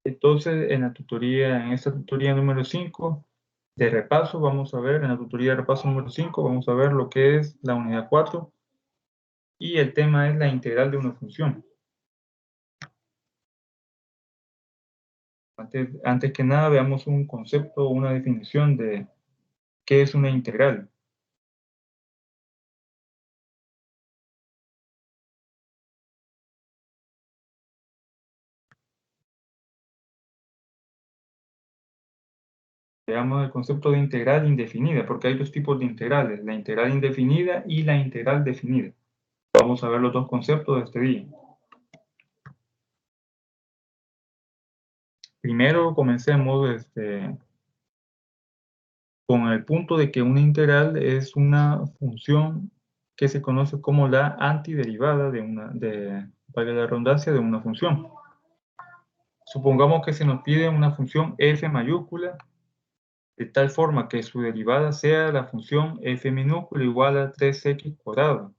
Entonces, en esta tutoría número 5 de repaso, vamos a ver, en la tutoría de repaso número 5, vamos a ver lo que es la unidad 4 y el tema es la integral de una función. Antes que nada, veamos un concepto o una definición de qué es una integral. Veamos el concepto de integral indefinida, porque hay dos tipos de integrales, la integral indefinida y la integral definida. Vamos a ver los dos conceptos de este día. Primero comencemos con el punto de que una integral es una función que se conoce como la antiderivada valga la redundancia, de una función. Supongamos que se nos pide una función f mayúscula de tal forma que su derivada sea la función f minúscula igual a 3x cuadrado.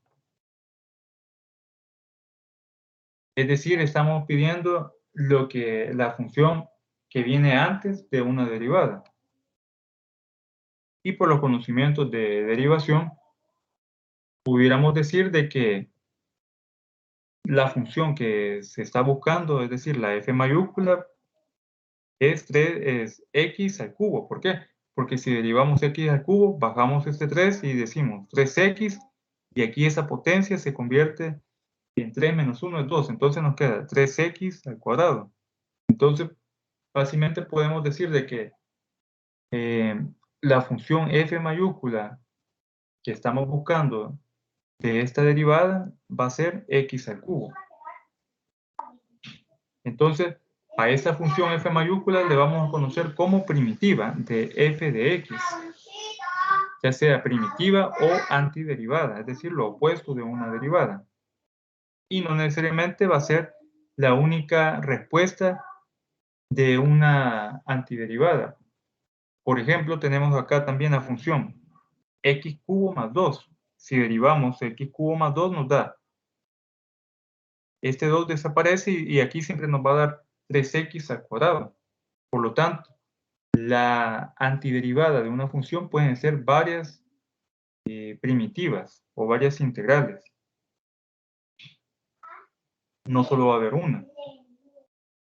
Es decir, estamos pidiendo la función que viene antes de una derivada. Y por los conocimientos de derivación, pudiéramos decir de que la función que se está buscando, es decir, la f mayúscula, es x al cubo. ¿Por qué? Porque si derivamos x al cubo, bajamos este 3 y decimos 3x, y aquí esa potencia se convierte en 3 menos 1 es 2, entonces nos queda 3x al cuadrado. Entonces, fácilmente podemos decir de que la función f mayúscula que estamos buscando de esta derivada va a ser x al cubo. Entonces, a esta función f mayúscula le vamos a conocer como primitiva de f de x, ya sea primitiva o antiderivada, es decir, lo opuesto de una derivada. Y no necesariamente va a ser la única respuesta de una antiderivada. Por ejemplo, tenemos acá también la función x cubo más 2. Si derivamos x cubo más 2 nos da, este 2 desaparece y aquí siempre nos va a dar 3x al cuadrado. Por lo tanto, la antiderivada de una función pueden ser varias primitivas o varias integrales. No solo va a haber una.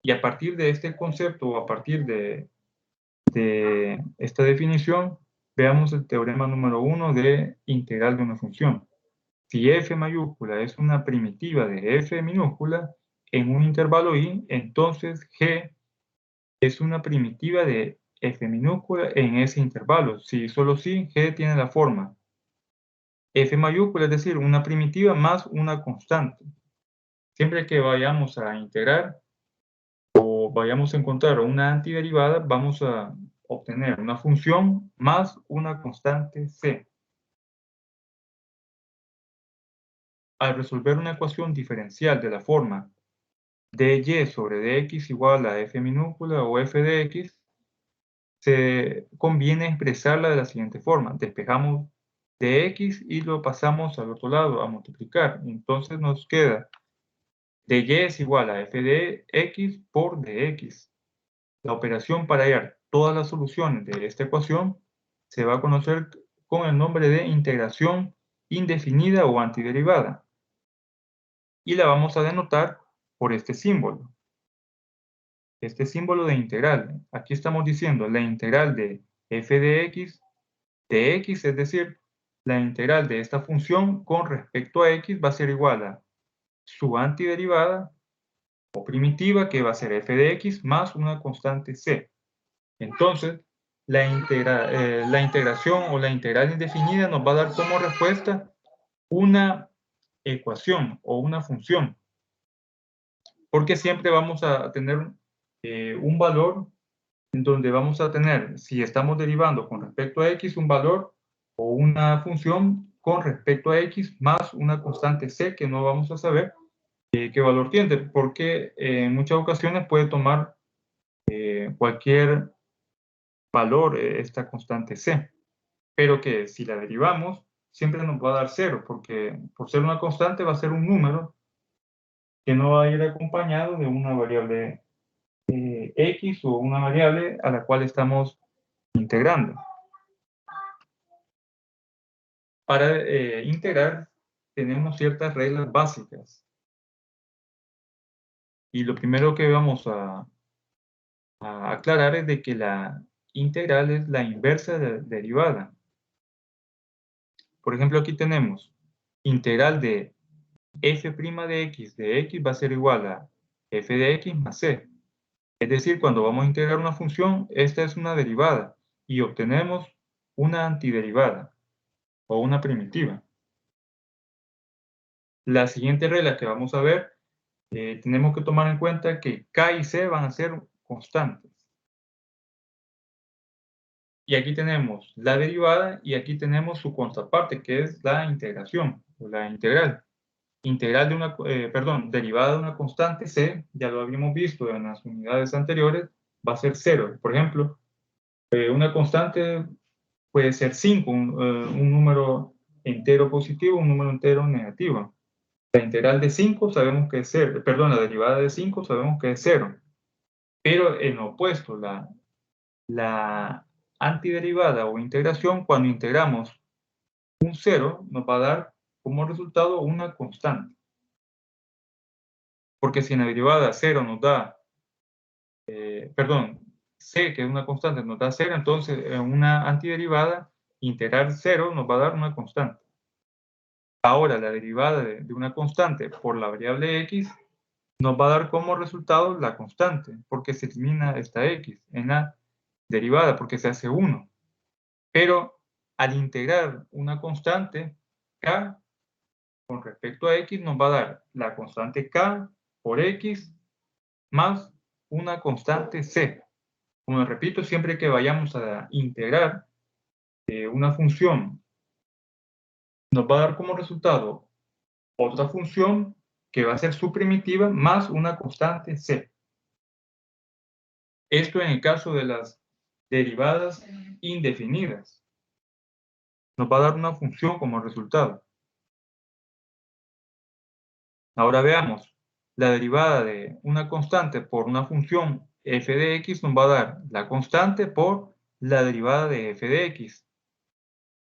Y a partir de este concepto o a partir de esta definición, veamos el teorema número 1 de integral de una función. Si f mayúscula es una primitiva de f minúscula en un intervalo i, entonces g es una primitiva de f minúscula en ese intervalo. Si solo si g tiene la forma f mayúscula, es decir, una primitiva más una constante. Siempre que vayamos a integrar o vayamos a encontrar una antiderivada, vamos a obtener una función más una constante c. Al resolver una ecuación diferencial de la forma dy sobre dx igual a f minúscula o f de x, se conviene expresarla de la siguiente forma. Despejamos dx y lo pasamos al otro lado a multiplicar. Entonces nos queda dy es igual a f de x por dx. La operación para hallar todas las soluciones de esta ecuación se va a conocer con el nombre de integración indefinida o antiderivada. Y la vamos a denotar por este símbolo. Este símbolo de integral. Aquí estamos diciendo la integral de f de x, es decir, la integral de esta función con respecto a x va a ser igual a su antiderivada o primitiva, que va a ser f de x más una constante c. Entonces, la integración o la integral indefinida nos va a dar como respuesta una ecuación o una función, porque siempre vamos a tener un valor en donde vamos a tener, si estamos derivando con respecto a x, un valor o una función con respecto a x más una constante c que no vamos a saber qué valor tiene, porque en muchas ocasiones puede tomar cualquier valor esta constante c, pero que si la derivamos siempre nos va a dar 0, porque por ser una constante va a ser un número que no va a ir acompañado de una variable x o una variable a la cual estamos integrando. Para integrar tenemos ciertas reglas básicas. Y lo primero que vamos a aclarar es de que la integral es la inversa de la derivada. Por ejemplo, aquí tenemos integral de f' de x va a ser igual a f de x más c. Es decir, cuando vamos a integrar una función, esta es una derivada y obtenemos una antiderivada o una primitiva. La siguiente regla que vamos a ver, tenemos que tomar en cuenta que k y c van a ser constantes. Y aquí tenemos la derivada y aquí tenemos su contraparte, que es la integración o la integral. Integral de una, derivada de una constante c, ya lo habíamos visto en las unidades anteriores, va a ser 0. Por ejemplo, una constante puede ser 5, un número entero positivo, un número entero negativo. La integral de 5 sabemos que es 0, la derivada de 5 sabemos que es 0. Pero en lo opuesto, la antiderivada o integración, cuando integramos un 0, nos va a dar como resultado una constante. Porque si en la derivada 0 nos da, c, que es una constante, nos da 0, entonces en una antiderivada, integrar 0 nos va a dar una constante. Ahora, la derivada de una constante por la variable x nos va a dar como resultado la constante, porque se elimina esta x en la derivada, porque se hace 1. Pero al integrar una constante, k, con respecto a x, nos va a dar la constante k por x más una constante c. Como repito, siempre que vayamos a integrar una función, nos va a dar como resultado otra función que va a ser su primitiva más una constante c. Esto en el caso de las derivadas indefinidas. Nos va a dar una función como resultado. Ahora veamos. La derivada de una constante por una función f de x nos va a dar la constante por la derivada de f de x.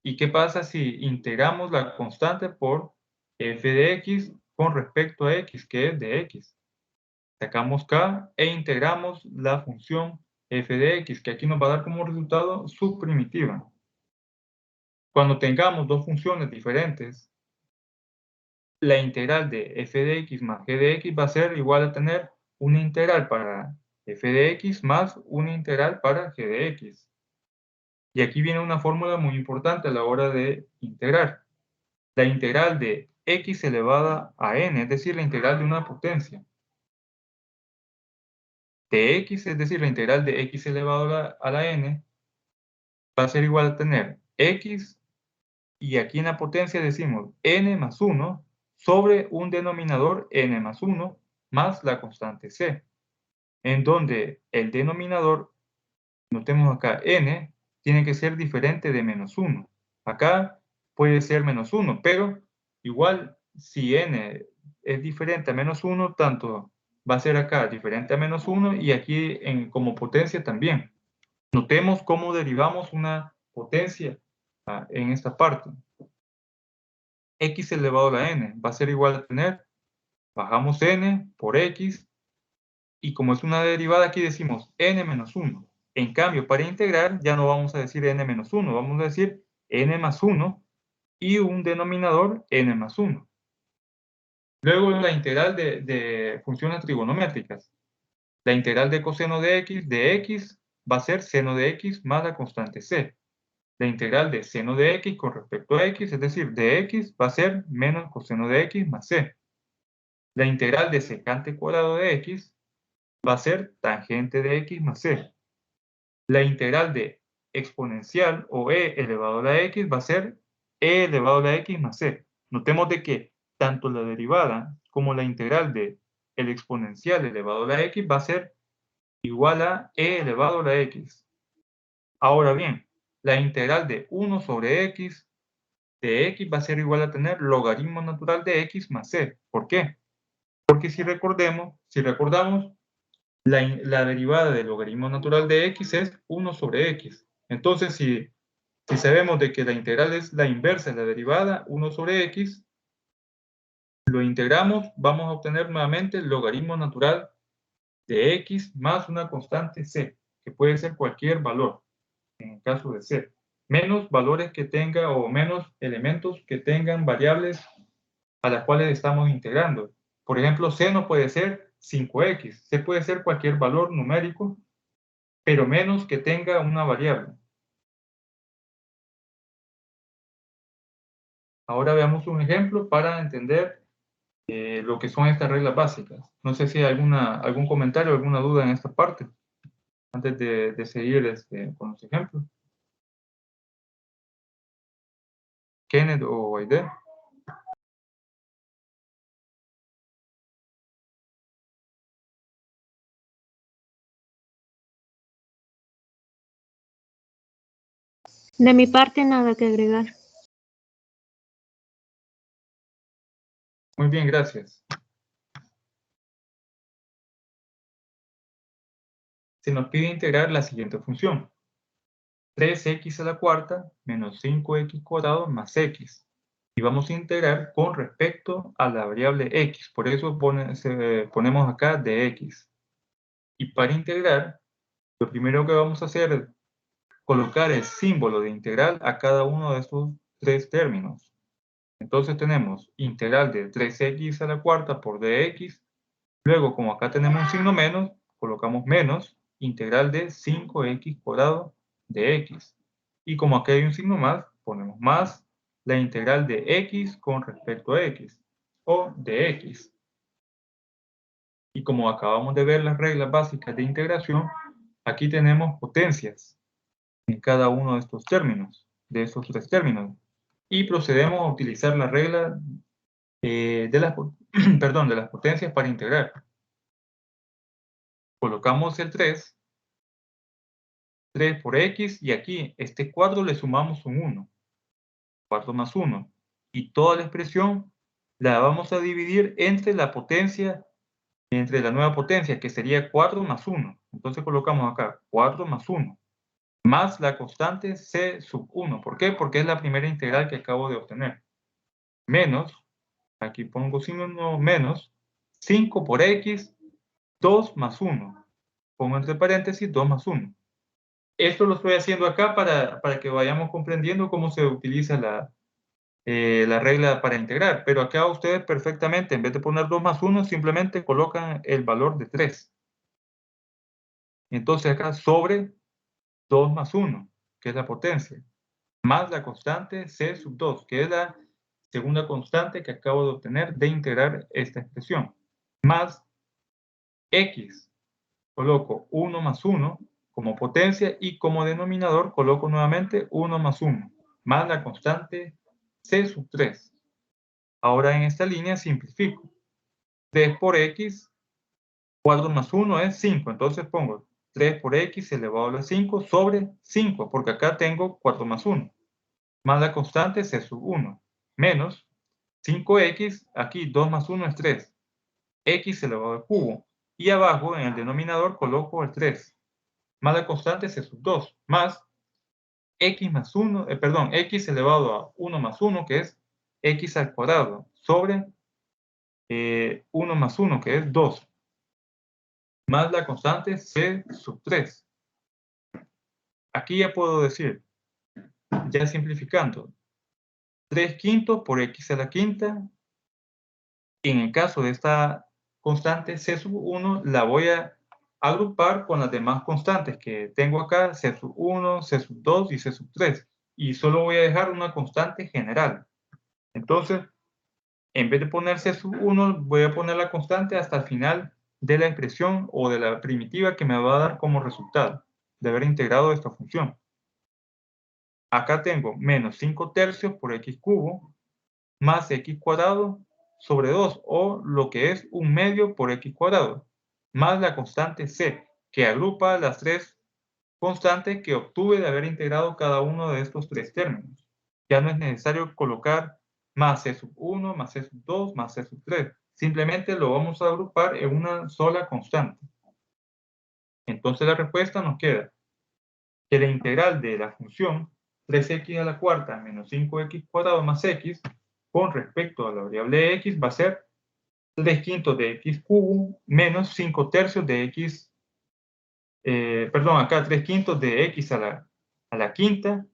¿Y qué pasa si integramos la constante por f de x con respecto a x, que es de x? Sacamos k e integramos la función f de x, que aquí nos va a dar como resultado su primitiva. Cuando tengamos dos funciones diferentes, la integral de f de x más g de x va a ser igual a tener una integral para f de x más una integral para g de x. Y aquí viene una fórmula muy importante a la hora de integrar. La integral de x elevada a n, es decir, la integral de una potencia. De x, es decir, la integral de x elevado a la n, va a ser igual a tener x, y aquí en la potencia decimos n más 1, sobre un denominador n más 1, más la constante c, en donde el denominador, notemos acá, n, tiene que ser diferente de menos 1. Acá puede ser menos 1, pero igual si n es diferente a menos 1, tanto va a ser acá diferente a menos 1 y aquí como potencia también. Notemos cómo derivamos una potencia en esta parte. X elevado a la n va a ser igual a tener, bajamos n por x, y como es una derivada aquí decimos n menos 1. En cambio, para integrar ya no vamos a decir n menos 1, vamos a decir n más 1 y un denominador n más 1. Luego la integral de funciones trigonométricas. La integral de coseno de x va a ser seno de x más la constante c. La integral de seno de x con respecto a x, es decir, de x va a ser menos coseno de x más c. La integral de secante cuadrado de x va a ser tangente de x más c. La integral de exponencial o e elevado a la x va a ser e elevado a la x más c. Notemos de que tanto la derivada como la integral de el exponencial elevado a la x va a ser igual a e elevado a la x. Ahora bien, la integral de 1 sobre x de x va a ser igual a tener logaritmo natural de x más c. ¿Por qué? Porque si recordamos, la derivada del logaritmo natural de x es 1 sobre x. Entonces, si sabemos de que la integral es la inversa de la derivada, 1 sobre x, lo integramos, vamos a obtener nuevamente el logaritmo natural de x más una constante c, que puede ser cualquier valor, en el caso de c, menos valores que tenga o menos elementos que tengan variables a las cuales estamos integrando. Por ejemplo, c no puede ser 5x, c puede ser cualquier valor numérico, pero menos que tenga una variable. Ahora veamos un ejemplo para entender lo que son estas reglas básicas. No sé si hay algún comentario, alguna duda en esta parte, antes de seguir con los ejemplos. Kenneth o Aide. De mi parte, nada que agregar. Muy bien, gracias. Se nos pide integrar la siguiente función. 3x a la cuarta menos 5x cuadrado más x. Y vamos a integrar con respecto a la variable x. Por eso ponemos acá de x. Y para integrar, lo primero que vamos a hacer es colocar el símbolo de integral a cada uno de estos tres términos. Entonces tenemos integral de 3x a la cuarta por dx. Luego, como acá tenemos un signo menos, colocamos menos integral de 5x cuadrado de x. Y como aquí hay un signo más, ponemos más la integral de x con respecto a x, o de x. Y como acabamos de ver las reglas básicas de integración, aquí tenemos potencias en cada uno de estos términos, de estos tres términos. Y procedemos a utilizar la regla de las potencias para integrar. Colocamos el 3 por x, y aquí este cuadro le sumamos un 1, 4 más 1, y toda la expresión la vamos a dividir entre la potencia, entre la nueva potencia, que sería 4 más 1. Entonces colocamos acá 4 más 1, más la constante c sub 1. ¿Por qué? Porque es la primera integral que acabo de obtener. Menos, aquí pongo signo menos, 5 por x, 2 más 1. Pongo entre paréntesis 2 más 1. Esto lo estoy haciendo acá para que vayamos comprendiendo cómo se utiliza la regla para integrar. Pero acá ustedes perfectamente, en vez de poner 2 más 1, simplemente colocan el valor de 3. Entonces acá sobre 2 más 1, que es la potencia, más la constante c sub 2, que es la segunda constante que acabo de obtener de integrar esta expresión, más x. Coloco 1 más 1 como potencia, y como denominador coloco nuevamente 1 más 1, más la constante c sub 3. Ahora en esta línea simplifico. 3 por x, 4 más 1 es 5. Entonces pongo 3 por x elevado a la 5 sobre 5, porque acá tengo 4 más 1, más la constante c sub 1, menos 5x, aquí 2 más 1 es 3, x elevado al cubo, y abajo en el denominador coloco el 3, más la constante c sub 2, más x más 1, x elevado a 1 más 1, que es x al cuadrado, sobre 1 más 1, que es 2, más la constante c sub 3. Aquí ya puedo decir, ya simplificando, 3 quintos por x a la quinta. En el caso de esta constante c sub 1, la voy a agrupar con las demás constantes que tengo acá, c sub 1, c sub 2 y c sub 3. Y solo voy a dejar una constante general. Entonces, en vez de poner c sub 1, voy a poner la constante hasta el final de la expresión o de la primitiva que me va a dar como resultado de haber integrado esta función. Acá tengo menos 5 tercios por x cubo más x cuadrado sobre 2, o lo que es 1/2 por x cuadrado, más la constante c, que agrupa las tres constantes que obtuve de haber integrado cada uno de estos tres términos. Ya no es necesario colocar más c sub 1, más c sub 2, más c sub 3. Simplemente lo vamos a agrupar en una sola constante. Entonces la respuesta nos queda que la integral de la función 3x a la cuarta menos 5x cuadrado más x con respecto a la variable x va a ser 3 quintos de x cubo menos 5 tercios de x, perdón, acá 3 quintos de x a la quinta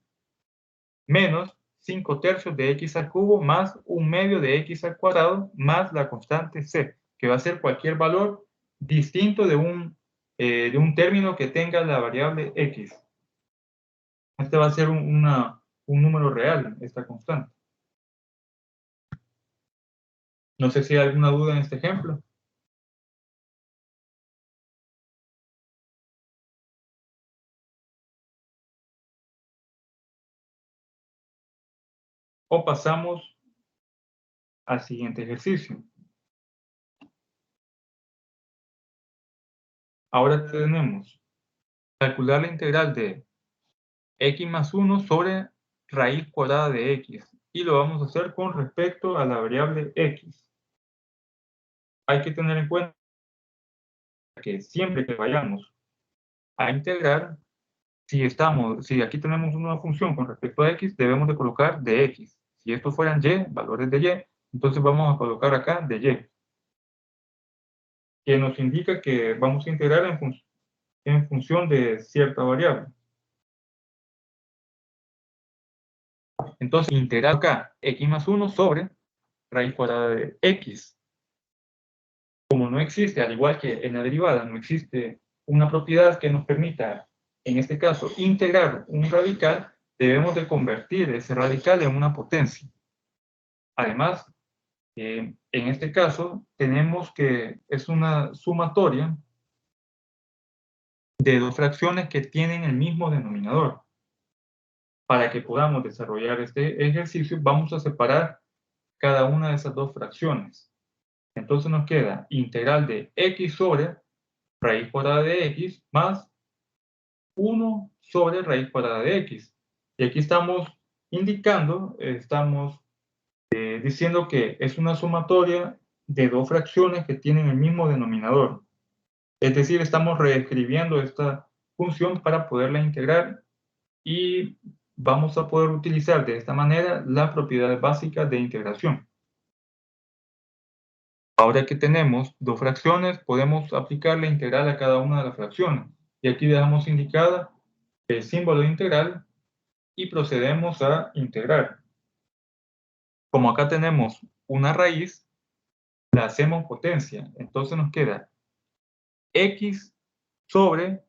menos 5 tercios de x al cubo más 1/2 de x al cuadrado más la constante c, que va a ser cualquier valor distinto de un término que tenga la variable x. Este va a ser un número real, esta constante. No sé si hay alguna duda en este ejemplo. O pasamos al siguiente ejercicio. Ahora tenemos calcular la integral de x más 1 sobre raíz cuadrada de x. Y lo vamos a hacer con respecto a la variable x. Hay que tener en cuenta que siempre que vayamos a integrar, si aquí tenemos una función con respecto a x, debemos de colocar de x. Si estos fueran y, valores de y, entonces vamos a colocar acá de y, que nos indica que vamos a integrar en función de cierta variable. Entonces, integrar acá x más 1 sobre raíz cuadrada de x. Como no existe, al igual que en la derivada, no existe una propiedad que nos permita, en este caso, integrar un radical, debemos de convertir ese radical en una potencia. Además, en este caso, tenemos que es una sumatoria de dos fracciones que tienen el mismo denominador. Para que podamos desarrollar este ejercicio, vamos a separar cada una de esas dos fracciones. Entonces nos queda integral de x sobre raíz cuadrada de x más 1 sobre raíz cuadrada de x. Y aquí estamos indicando, estamos diciendo que es una sumatoria de dos fracciones que tienen el mismo denominador. Es decir, estamos reescribiendo esta función para poderla integrar y vamos a poder utilizar de esta manera las propiedades básicas de integración. Ahora que tenemos dos fracciones, podemos aplicar la integral a cada una de las fracciones. Y aquí dejamos indicada el símbolo de integral y procedemos a integrar. Como acá tenemos una raíz, la hacemos potencia. Entonces nos queda x sobre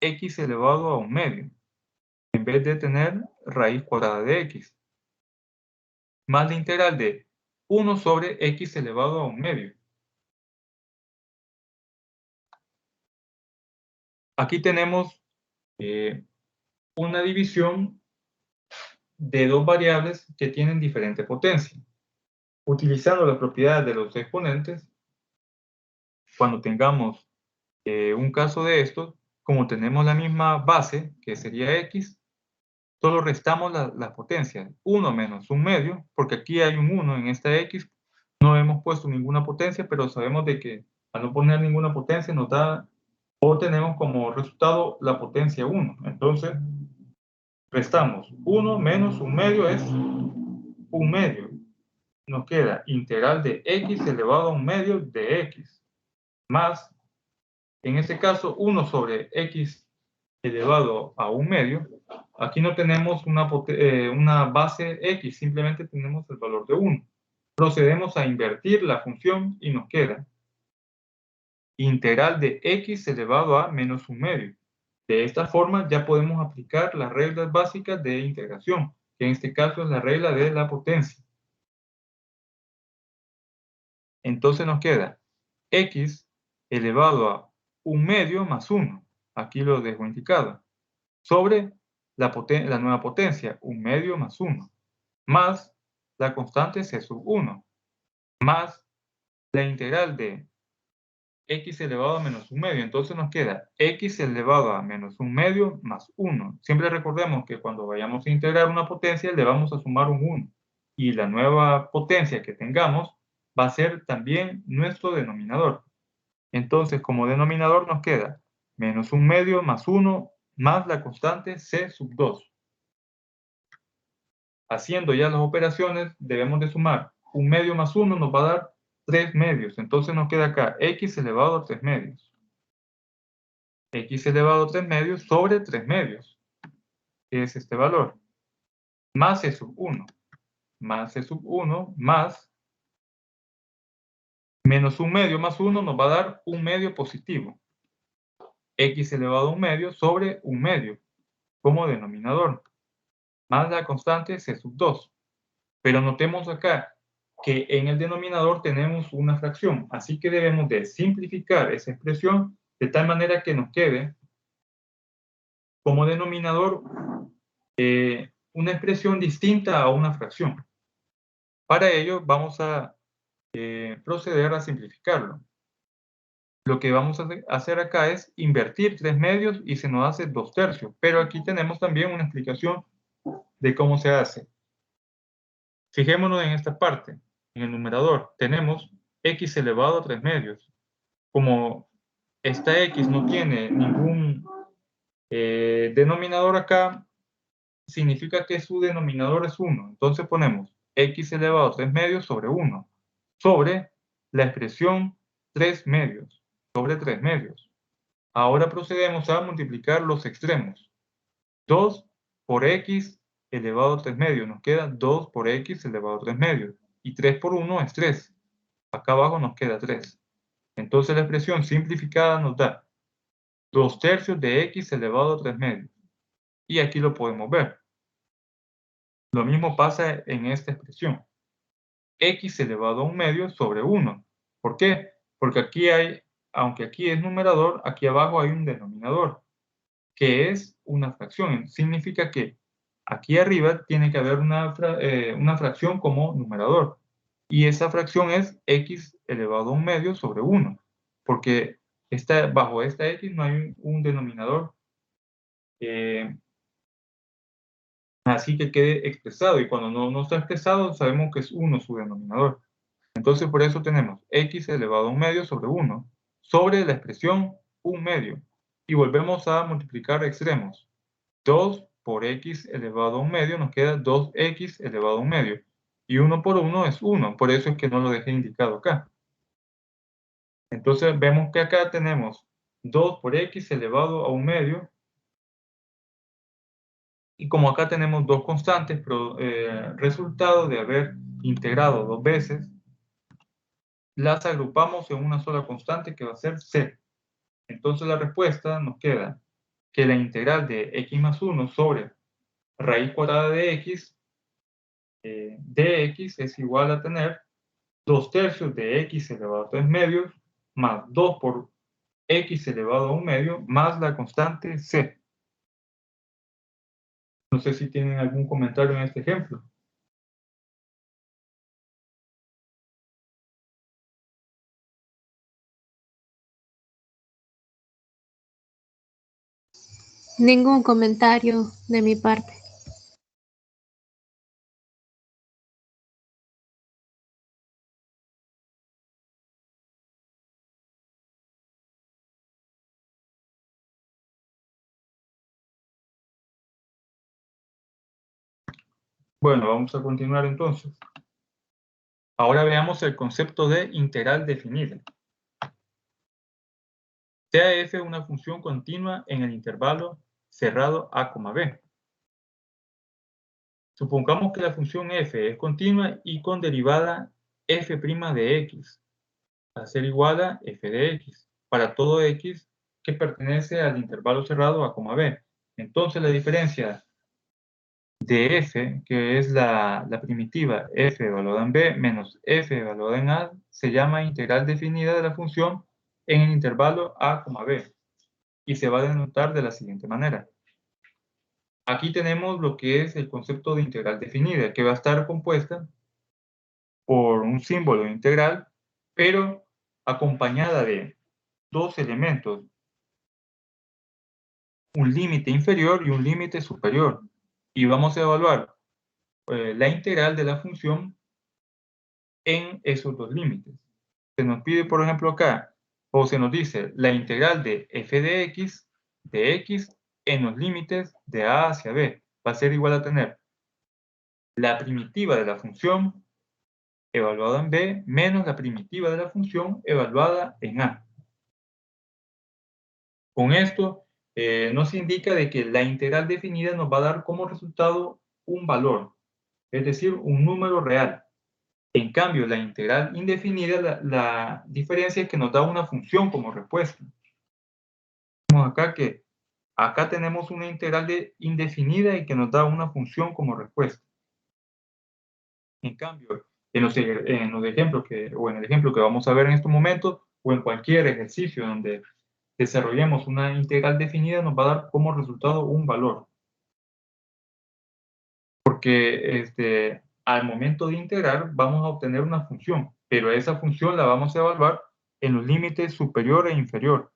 x elevado a 1/2, en vez de tener raíz cuadrada de x, más la integral de 1 sobre x elevado a 1/2. Aquí tenemos una división de dos variables que tienen diferente potencia. Utilizando las propiedades de los exponentes, cuando tengamos un caso de estos, como tenemos la misma base, que sería x, solo restamos las potencias, 1 menos 1/2, porque aquí hay un 1 en esta x, no hemos puesto ninguna potencia, pero sabemos de que al no poner ninguna potencia nos da, o tenemos como resultado la potencia 1. Entonces, restamos 1 menos 1/2 es 1/2. Nos queda integral de x elevado a 1/2 de x, más, en este caso, 1 sobre x elevado a 1/2. Aquí no tenemos una base x, simplemente tenemos el valor de 1. Procedemos a invertir la función y nos queda integral de x elevado a menos 1/2. De esta forma ya podemos aplicar las reglas básicas de integración, que en este caso es la regla de la potencia. Entonces nos queda x elevado a 1/2 más 1. Aquí lo dejo indicado. Sobre la nueva potencia, 1/2 más 1. Más la constante c sub 1. Más la integral de x elevado a menos 1/2. Entonces nos queda x elevado a menos 1/2 más 1. Siempre recordemos que cuando vayamos a integrar una potencia le vamos a sumar un 1. Y la nueva potencia que tengamos va a ser también nuestro denominador. Entonces, como denominador nos queda menos 1/2 más 1 más la constante C sub 2. Haciendo ya las operaciones, debemos de sumar 1/2 más 1 nos va a dar 3/2. Entonces nos queda acá x elevado a 3/2. X elevado a 3/2 sobre 3/2, que es este valor, más C sub 1, más C sub 1, más menos 1/2 más 1 nos va a dar 1/2 positivo. X elevado a 1/2 sobre 1/2 como denominador, más la constante C sub 2. Pero notemos acá que en el denominador tenemos una fracción, así que debemos de simplificar esa expresión de tal manera que nos quede como denominador una expresión distinta a una fracción. Para ello vamos a proceder a simplificarlo. Lo que vamos a hacer acá es invertir 3/2 y se nos hace 2/3, pero aquí tenemos también una explicación de cómo se hace. Fijémonos en esta parte, en el numerador, tenemos x elevado a 3/2. Como esta x no tiene ningún denominador acá, significa que su denominador es 1. Entonces ponemos x elevado a 3/2 sobre 1, sobre la expresión 3/2, sobre 3/2. Ahora procedemos a multiplicar los extremos. 2 por x elevado a 3/2 nos queda 2 por x elevado a 3/2. Y 3 por 1 es 3. Acá abajo nos queda 3. Entonces la expresión simplificada nos da 2/3 de x elevado a 3/2. Y aquí lo podemos ver. Lo mismo pasa en esta expresión. X elevado a 1/2 sobre 1. ¿Por qué? Porque aquí hay, aunque aquí es numerador, aquí abajo hay un denominador, que es una fracción. Significa que aquí arriba tiene que haber una fracción como numerador. Y esa fracción es x elevado a 1/2 sobre 1. Porque bajo esta x no hay un denominador así que quede expresado. Y cuando no está expresado, sabemos que es 1 su denominador. Entonces por eso tenemos x elevado a 1/2 sobre 1 sobre la expresión 1/2. Y volvemos a multiplicar extremos. 2 por x elevado a 1/2 nos queda 2x elevado a 1/2. Y 1 por 1 es 1, por eso es que no lo dejé indicado acá. Entonces vemos que acá tenemos 2 por x elevado a 1/2. Y como acá tenemos dos constantes, resultado de haber integrado dos veces, las agrupamos en una sola constante que va a ser c. Entonces la respuesta nos queda que la integral de x más 1 sobre raíz cuadrada de x dx es igual a tener 2/3 de x elevado a 3/2 más 2 por x elevado a 1/2 más la constante c. No sé si tienen algún comentario en este ejemplo. Ningún comentario de mi parte. Bueno, vamos a continuar entonces. Ahora veamos el concepto de integral definida. Sea f una función continua en el intervalo cerrado a, b. Supongamos que la función f es continua y con derivada f' de x, va a ser igual a f de x, para todo x que pertenece al intervalo cerrado a, b. Entonces la diferencia de f, que es la primitiva f evaluada en b menos f evaluada en a, se llama integral definida de la función en el intervalo a, b, y se va a denotar de la siguiente manera. Aquí tenemos lo que es el concepto de integral definida, que va a estar compuesta por un símbolo integral, pero acompañada de dos elementos, un límite inferior y un límite superior. Y vamos a evaluar la integral de la función en esos dos límites. Se nos pide, por ejemplo, acá o se nos dice la integral de f de x en los límites de a hacia b va a ser igual a tener la primitiva de la función evaluada en b menos la primitiva de la función evaluada en a. Con esto nos indica de que la integral definida nos va a dar como resultado un valor, es decir, un número real. En cambio, la integral indefinida, la diferencia es que nos da una función como respuesta. Vemos acá que acá tenemos una integral indefinida y que nos da una función como respuesta. En cambio, en los ejemplos o en el ejemplo que vamos a ver en estos momentos, o en cualquier ejercicio donde desarrollemos una integral definida, nos va a dar como resultado un valor. Porque al momento de integrar vamos a obtener una función, pero esa función la vamos a evaluar en los límites superior e inferior.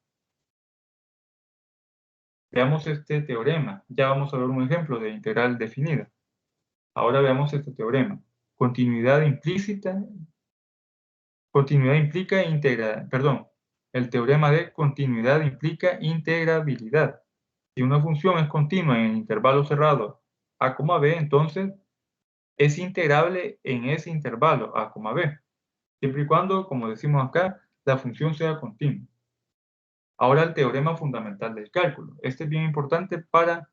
Veamos este teorema. Ya vamos a ver un ejemplo de integral definida. Ahora veamos este teorema. Continuidad implícita. Continuidad implica el teorema de continuidad implica integrabilidad. Si una función es continua en intervalo cerrado a, b, entonces es integrable en ese intervalo a, b, siempre y cuando, como decimos acá, la función sea continua. Ahora el teorema fundamental del cálculo. Este es bien importante para,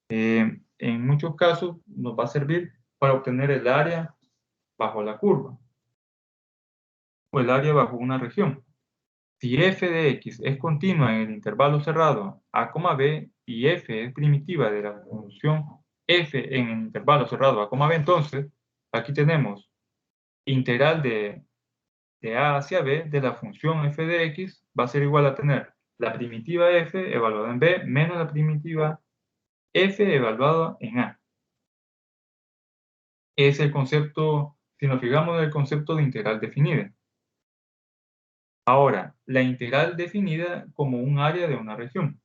en muchos casos, nos va a servir para obtener el área bajo la curva o el área bajo una región. Si f de x es continua en el intervalo cerrado a, b y f es primitiva de la función f en el intervalo cerrado a, b, entonces aquí tenemos integral de a hacia b de la función f de x va a ser igual a tener la primitiva f evaluada en b menos la primitiva f evaluada en a. Es el concepto, si nos fijamos en el concepto de integral definida. Ahora, la integral definida como un área de una región.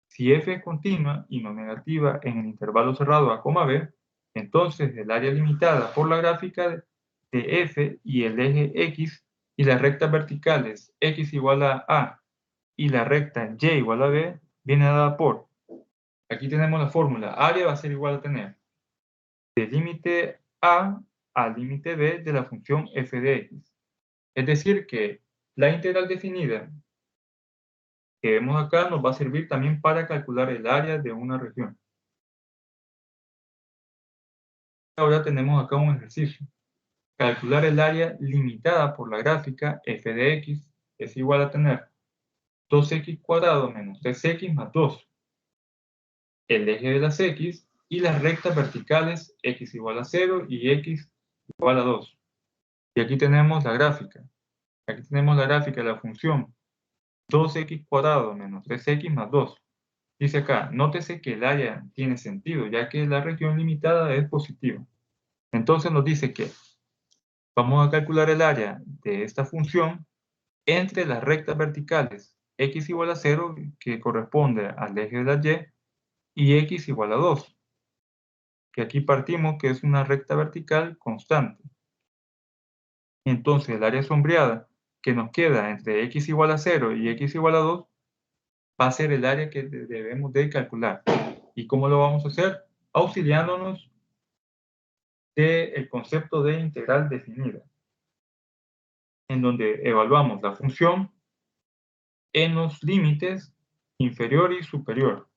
Si f es continua y no negativa en el intervalo cerrado a, b, entonces el área limitada por la gráfica de f y el eje x y las rectas verticales x igual a y la recta y igual a b viene dada por, aquí tenemos la fórmula, área va a ser igual a tener del límite a al límite b de la función f de x. Es decir que la integral definida que vemos acá nos va a servir también para calcular el área de una región. Ahora tenemos acá un ejercicio. Calcular el área limitada por la gráfica f de x es igual a tener 2x cuadrado menos 3x más 2. El eje de las x y las rectas verticales x igual a 0 y x igual a 2. Y aquí tenemos la gráfica. Aquí tenemos la gráfica de la función 2x cuadrado menos 3x más 2. Dice acá, nótese que el área tiene sentido, ya que la región limitada es positiva. Entonces nos dice que vamos a calcular el área de esta función entre las rectas verticales x igual a 0, que corresponde al eje de la y x igual a 2, que aquí partimos que es una recta vertical constante. Entonces el área sombreada que nos queda entre x igual a 0 y x igual a 2 va a ser el área que debemos de calcular. ¿Y cómo lo vamos a hacer? Auxiliándonos del concepto de integral definida, en donde evaluamos la función en los límites inferior y superior.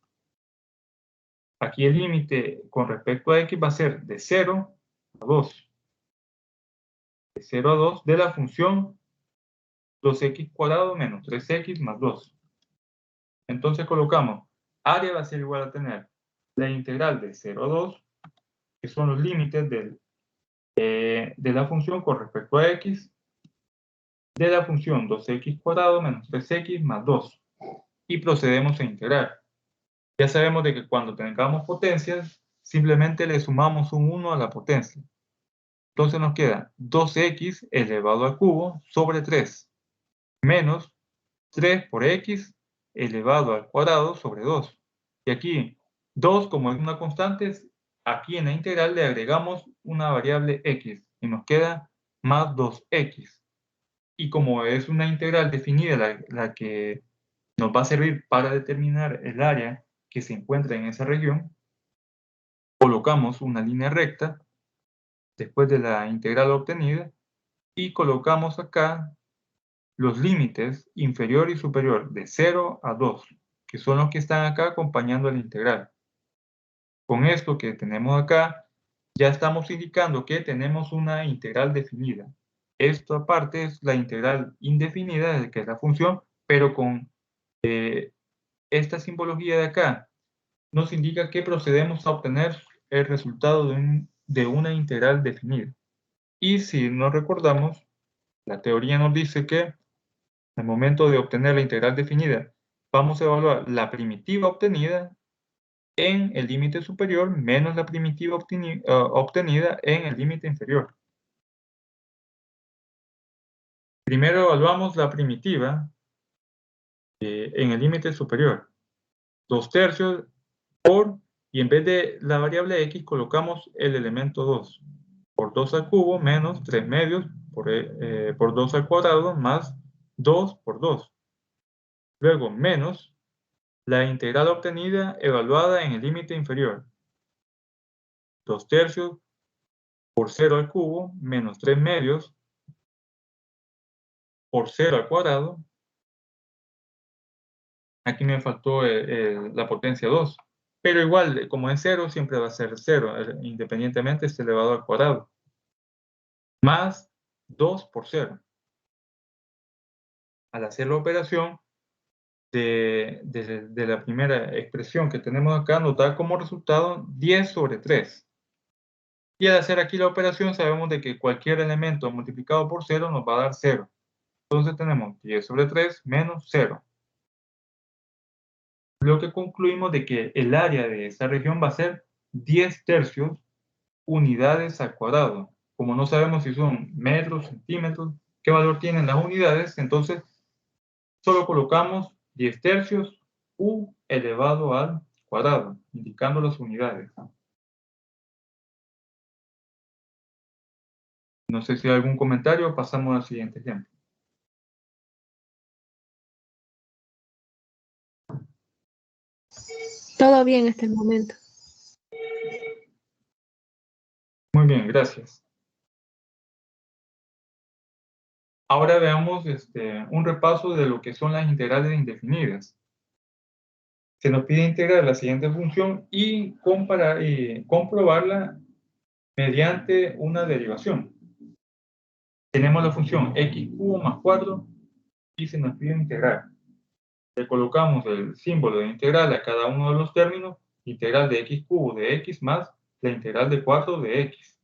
Aquí el límite con respecto a x va a ser de 0 a 2. De 0 a 2 de la función 2x cuadrado menos 3x más 2. Entonces colocamos, área va a ser igual a tener la integral de 0 a 2, que son los límites de la función con respecto a x, de la función 2x cuadrado menos 3x más 2. Y procedemos a integrar. Ya sabemos de que cuando tengamos potencias, simplemente le sumamos un 1 a la potencia. Entonces nos queda 2x elevado al cubo sobre 3, menos 3 por x elevado al cuadrado sobre 2. Y aquí 2, como es una constante, aquí en la integral le agregamos una variable x y nos queda más 2x. y como es una integral definida la que nos va a servir para determinar el área que se encuentra en esa región, colocamos una línea recta después de la integral obtenida y colocamos acá los límites inferior y superior de 0 a 2, que son los que están acá acompañando a la integral. Con esto que tenemos acá, ya estamos indicando que tenemos una integral definida. Esto aparte es la integral indefinida, que es la función, pero con esta simbología de acá nos indica que procedemos a obtener el resultado de una integral definida. Y si no recordamos, la teoría nos dice que al momento de obtener la integral definida, vamos a evaluar la primitiva obtenida en el límite superior menos la primitiva obtenida en el límite inferior. Primero evaluamos la primitiva en el límite superior. 2/3 por, y en vez de la variable x colocamos el elemento 2. Por 2 al cubo menos 3 medios por 2 al cuadrado más 2 por 2. Luego menos la integral obtenida evaluada en el límite inferior. 2/3 por 0 al cubo menos 3 medios por 0 al cuadrado. Aquí me faltó la potencia 2. Pero igual, como es 0, siempre va a ser 0, independientemente esté elevado al cuadrado. Más 2 por 0. Al hacer la operación de la primera expresión que tenemos acá, nos da como resultado 10 sobre 3. Y al hacer aquí la operación, sabemos de que cualquier elemento multiplicado por 0 nos va a dar 0. Entonces tenemos 10 sobre 3 menos 0. Lo que concluimos de que el área de esta región va a ser 10/3 unidades al cuadrado. Como no sabemos si son metros, centímetros, qué valor tienen las unidades, entonces solo colocamos 10/3 u elevado al cuadrado, indicando las unidades. No sé si hay algún comentario, pasamos al siguiente ejemplo. Todo bien hasta el momento. Muy bien, gracias. Ahora veamos un repaso de lo que son las integrales indefinidas. Se nos pide integrar la siguiente función y comprobarla mediante una derivación. Tenemos la función x cubo más 4 y se nos pide integrar. Le colocamos el símbolo de integral a cada uno de los términos, integral de x cubo de x más la integral de 4 de x.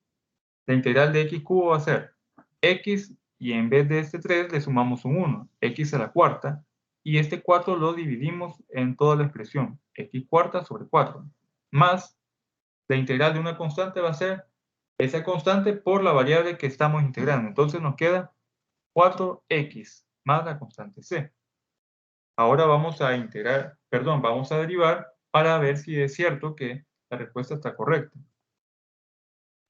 La integral de x cubo va a ser x y en vez de este 3 le sumamos un 1, x a la cuarta, y este 4 lo dividimos en toda la expresión, x cuarta sobre 4, más la integral de una constante va a ser esa constante por la variable que estamos integrando. Entonces nos queda 4x más la constante c. Ahora vamos a vamos a derivar para ver si es cierto que la respuesta está correcta.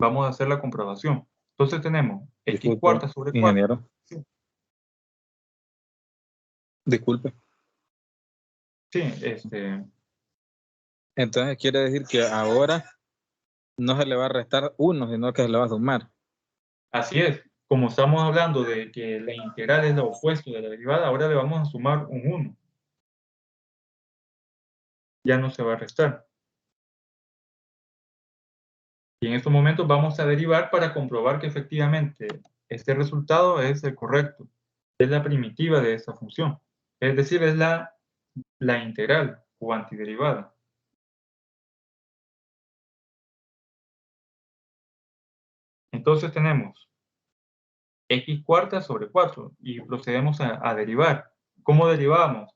Vamos a hacer la comprobación. Entonces tenemos x Disculpe, cuarta sobre 4. ingeniero. Sí. Disculpe. Sí, Entonces quiere decir que ahora no se le va a restar 1, sino que se le va a sumar. así es. Como estamos hablando de que la integral es lo opuesto de la derivada, ahora le vamos a sumar un 1. Ya no se va a restar. Y en estos momentos vamos a derivar para comprobar que efectivamente este resultado es el correcto. Es la primitiva de esta función. Es decir, es la integral o antiderivada. Entonces tenemos x cuarta sobre 4 y procedemos a derivar. ¿Cómo derivamos?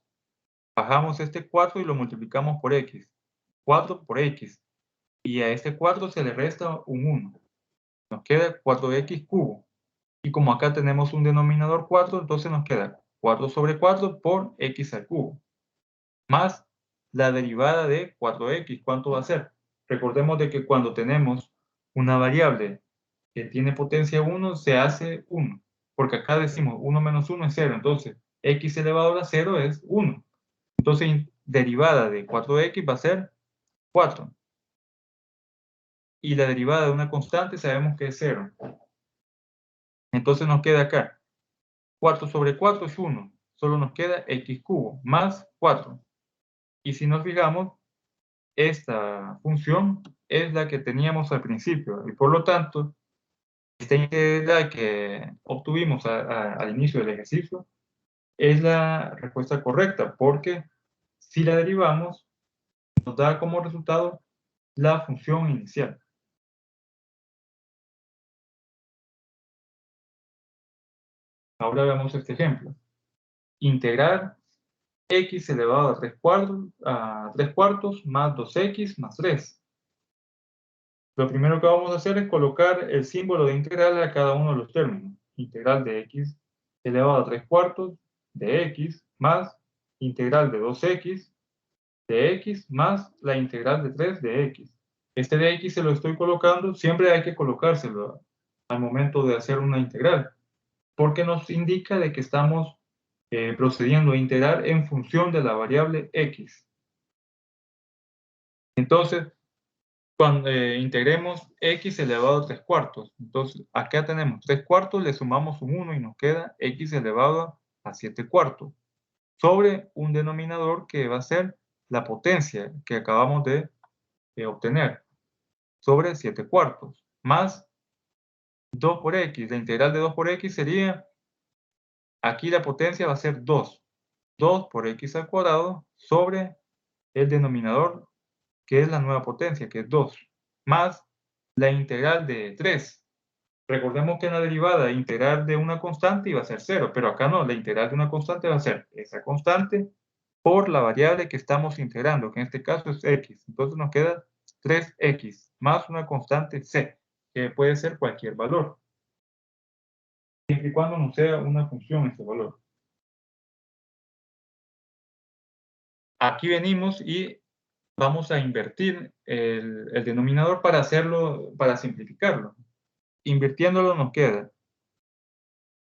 Bajamos este 4 y lo multiplicamos por x. 4 por x. Y a este 4 se le resta un 1. Nos queda 4x cubo. Y como acá tenemos un denominador 4, entonces nos queda 4 sobre 4 por x al cubo. Más la derivada de 4x. ¿Cuánto va a ser? Recordemos de que cuando tenemos una variable que tiene potencia 1, se hace 1. porque acá decimos 1 menos 1 es 0, entonces x elevado a la 0 es 1. Entonces, derivada de 4x va a ser 4. Y la derivada de una constante sabemos que es 0. Entonces nos queda acá 4 sobre 4 es 1. Solo nos queda x cubo más 4. Y si nos fijamos, esta función es la que teníamos al principio. Y por lo tanto, esta integral que obtuvimos al inicio del ejercicio es la respuesta correcta, porque si la derivamos, nos da como resultado la función inicial. Ahora veamos este ejemplo. Integrar x elevado a 3 cuartos más 2x más 3. Lo primero que vamos a hacer es colocar el símbolo de integral a cada uno de los términos. Integral de x elevado a 3 cuartos de x más integral de 2x de x más la integral de 3 de x. Este de x se lo estoy colocando, siempre hay que colocárselo al momento de hacer una integral, porque nos indica de que estamos procediendo a integrar en función de la variable x. Entonces, cuando integremos x elevado a 3 cuartos, entonces acá tenemos 3 cuartos, le sumamos un 1 y nos queda x elevado a 7 cuartos, sobre un denominador que va a ser la potencia que acabamos de obtener, sobre 7 cuartos, más 2 por x. La integral de 2 por x sería, aquí la potencia va a ser 2. 2 por x al cuadrado sobre el denominador, que es la nueva potencia, que es 2, más la integral de 3. Recordemos que en la derivada integral de una constante iba a ser 0, pero acá no, la integral de una constante va a ser esa constante por la variable que estamos integrando, que en este caso es x. Entonces nos queda 3x más una constante c, que puede ser cualquier valor, siempre y cuando no sea una función ese valor. Aquí venimos y vamos a invertir el denominador para hacerlo, para simplificarlo. Invirtiéndolo nos queda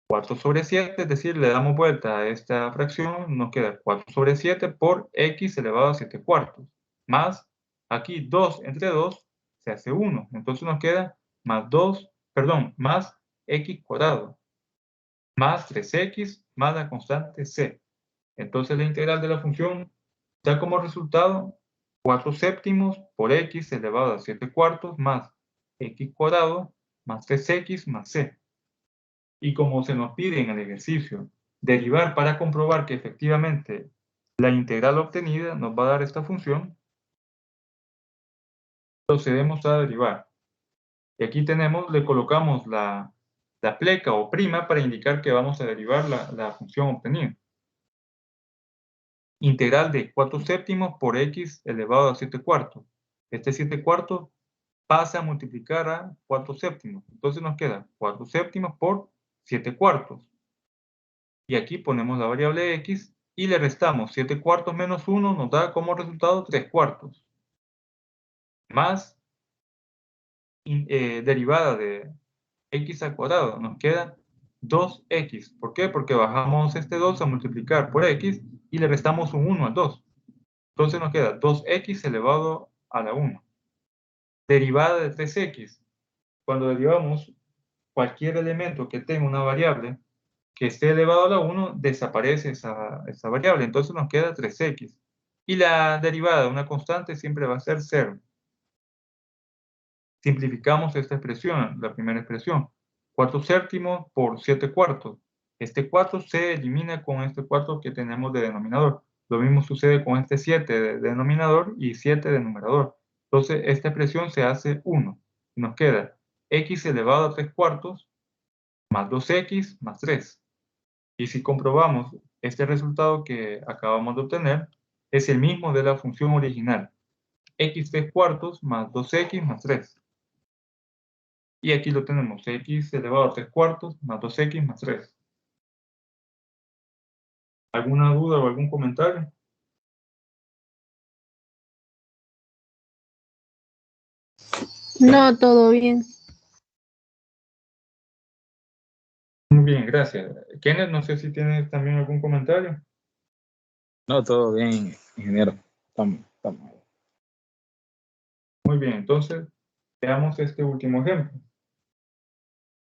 4 sobre 7, es decir, le damos vuelta a esta fracción, nos queda 4 sobre 7 por x elevado a 7 cuartos, más aquí 2 entre 2 se hace 1, entonces nos queda más x cuadrado, más 3x más la constante c. Entonces la integral de la función da como resultado 4 séptimos por x elevado a 7 cuartos más x cuadrado más 3x más c. Y como se nos pide en el ejercicio derivar para comprobar que efectivamente la integral obtenida nos va a dar esta función, procedemos a derivar. Y aquí tenemos, le colocamos la pleca o prima para indicar que vamos a derivar la función obtenida. Integral de 4 séptimos por x elevado a 7 cuartos. Este 7 cuartos pasa a multiplicar a 4 séptimos. Entonces nos queda 4 séptimos por 7 cuartos. Y aquí ponemos la variable x y le restamos 7 cuartos menos 1, nos da como resultado 3 cuartos. Más derivada de x al cuadrado, nos queda 2x. ¿Por qué? Porque bajamos este 2 a multiplicar por x y le restamos un 1 al 2. Entonces nos queda 2x elevado a la 1. Derivada de 3x. Cuando derivamos cualquier elemento que tenga una variable que esté elevado a la 1, desaparece esa variable. Entonces nos queda 3x. Y la derivada de una constante siempre va a ser 0. Simplificamos esta expresión, la primera expresión. 4 séptimos por 7 cuartos. Este 4 se elimina con este 4 que tenemos de denominador. Lo mismo sucede con este 7 de denominador y 7 de numerador. Entonces, esta expresión se hace 1. Y nos queda x elevado a 3 cuartos más 2x más 3. Y si comprobamos este resultado que acabamos de obtener, es el mismo de la función original. X 3 cuartos más 2x más 3. Y aquí lo tenemos, x elevado a 3 cuartos más 2x más 3. ¿Alguna duda o algún comentario? No, todo bien. Muy bien, gracias. Kenneth, no sé si tienes también algún comentario. No, todo bien, ingeniero. Estamos. Muy bien, entonces veamos este último ejemplo.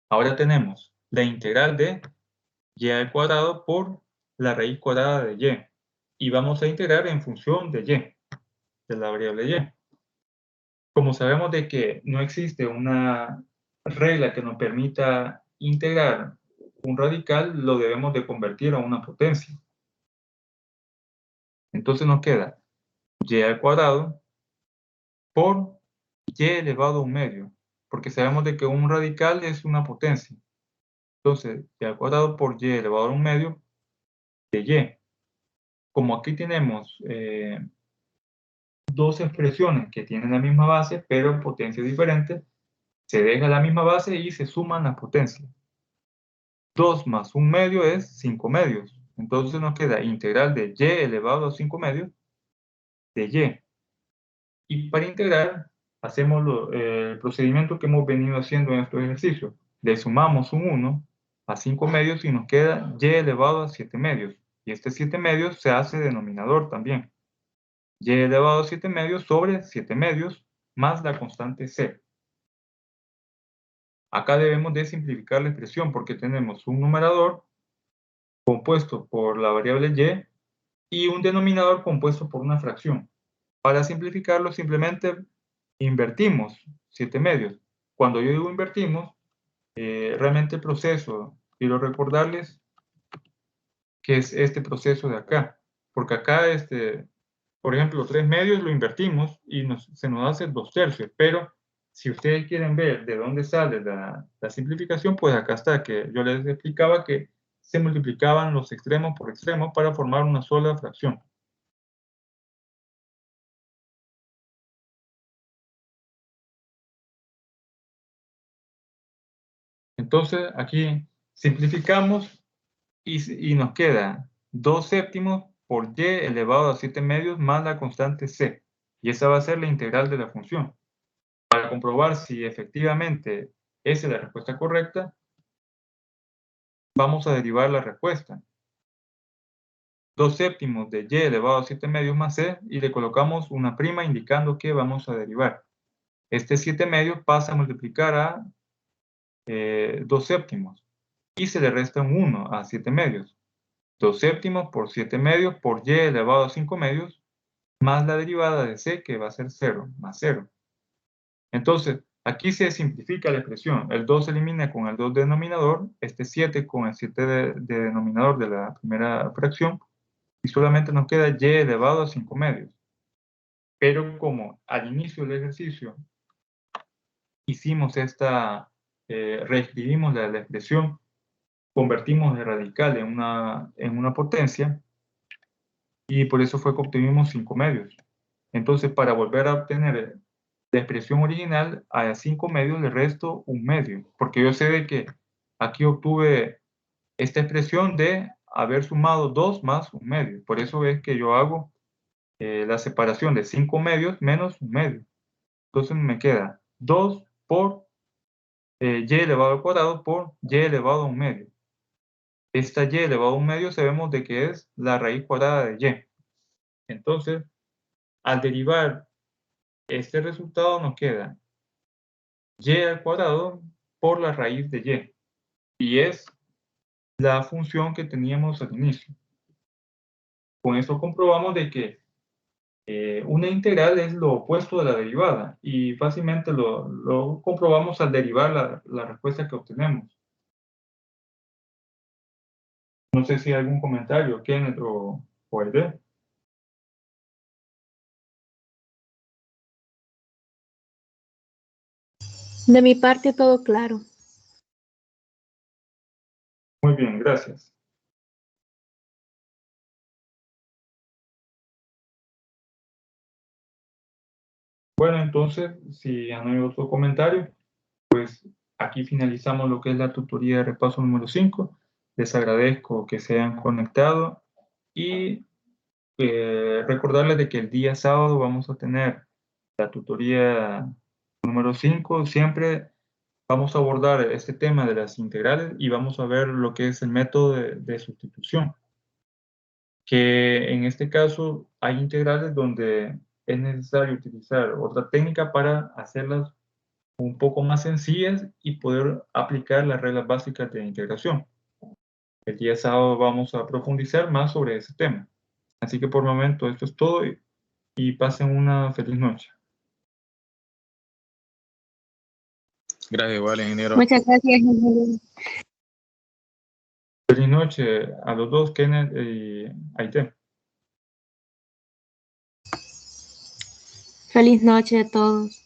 Ahora tenemos la integral de y al cuadrado por la raíz cuadrada de y. Y vamos a integrar en función de y, de la variable y. Como sabemos de que no existe una regla que nos permita integrar un radical, lo debemos de convertir a una potencia. Entonces nos queda y al cuadrado por y elevado a un medio, porque sabemos de que un radical es una potencia. Entonces, y al cuadrado por y elevado a un medio de y. Como aquí tenemos dos expresiones que tienen la misma base, pero potencias diferentes, se deja la misma base y se suman las potencias. 2 más 1 medio es 5 medios. Entonces nos queda integral de y elevado a 5 medios de y. Y para integrar, hacemos el procedimiento que hemos venido haciendo en estos ejercicios. Le sumamos un 1 a 5 medios y nos queda y elevado a 7 medios. Y este 7 medios se hace denominador también. Y elevado a 7 medios sobre 7 medios más la constante c. Acá debemos de simplificar la expresión porque tenemos un numerador compuesto por la variable y un denominador compuesto por una fracción. Para simplificarlo simplemente invertimos 7 medios. Cuando yo digo invertimos, realmente el proceso, quiero recordarles que es este proceso de acá. Porque acá, por ejemplo, 3 medios lo invertimos y se nos hace 2/3. Pero si ustedes quieren ver de dónde sale la simplificación, pues acá está, que yo les explicaba que se multiplicaban los extremos por extremos para formar una sola fracción. Entonces, aquí simplificamos y nos queda 2 séptimos por y elevado a 7 medios más la constante c. Y esa va a ser la integral de la función. Para comprobar si efectivamente esa es la respuesta correcta, vamos a derivar la respuesta. 2 séptimos de y elevado a 7 medios más c y le colocamos una prima indicando que vamos a derivar. Este 7 medios pasa a multiplicar a 2 séptimos y se le resta un 1 a 7 medios. 2 séptimos por 7 medios por y elevado a 5 medios más la derivada de c que va a ser 0 más 0. Entonces, aquí se simplifica la expresión. El 2 se elimina con el 2 denominador, este 7 con el 7 de denominador de la primera fracción, y solamente nos queda y elevado a 5 medios. Pero como al inicio del ejercicio hicimos reescribimos la expresión, convertimos el radical en una potencia, y por eso fue que obtuvimos 5 medios. Entonces, para volver a obtener la expresión original, a 5 medios le resto 1 medio, porque yo sé de que aquí obtuve esta expresión de haber sumado 2 más 1 medio. Por eso es que yo hago la separación de 5 medios menos 1 medio. Entonces me queda 2 por y elevado al cuadrado por y elevado a 1 medio. Esta y elevado a 1 medio sabemos de que es la raíz cuadrada de y. Entonces, al derivar este resultado nos queda y al cuadrado por la raíz de y. Y es la función que teníamos al inicio. Con eso comprobamos de que una integral es lo opuesto de la derivada y fácilmente lo comprobamos al derivar la respuesta que obtenemos. No sé si hay algún comentario, Kenneth o Aide. De mi parte todo claro. Muy bien, gracias. Bueno, entonces, si ya no hay otro comentario, pues aquí finalizamos lo que es la tutoría de repaso número 5. Les agradezco que se hayan conectado y recordarles de que el día sábado vamos a tener la tutoría número 5, siempre vamos a abordar este tema de las integrales y vamos a ver lo que es el método de sustitución. Que en este caso hay integrales donde es necesario utilizar otra técnica para hacerlas un poco más sencillas y poder aplicar las reglas básicas de integración. El día sábado vamos a profundizar más sobre ese tema. Así que por el momento esto es todo y pasen una feliz noche. Gracias, igual, ingeniero. Muchas gracias, ingeniero. Feliz noche a los dos, Kenneth y Aite. Feliz noche a todos.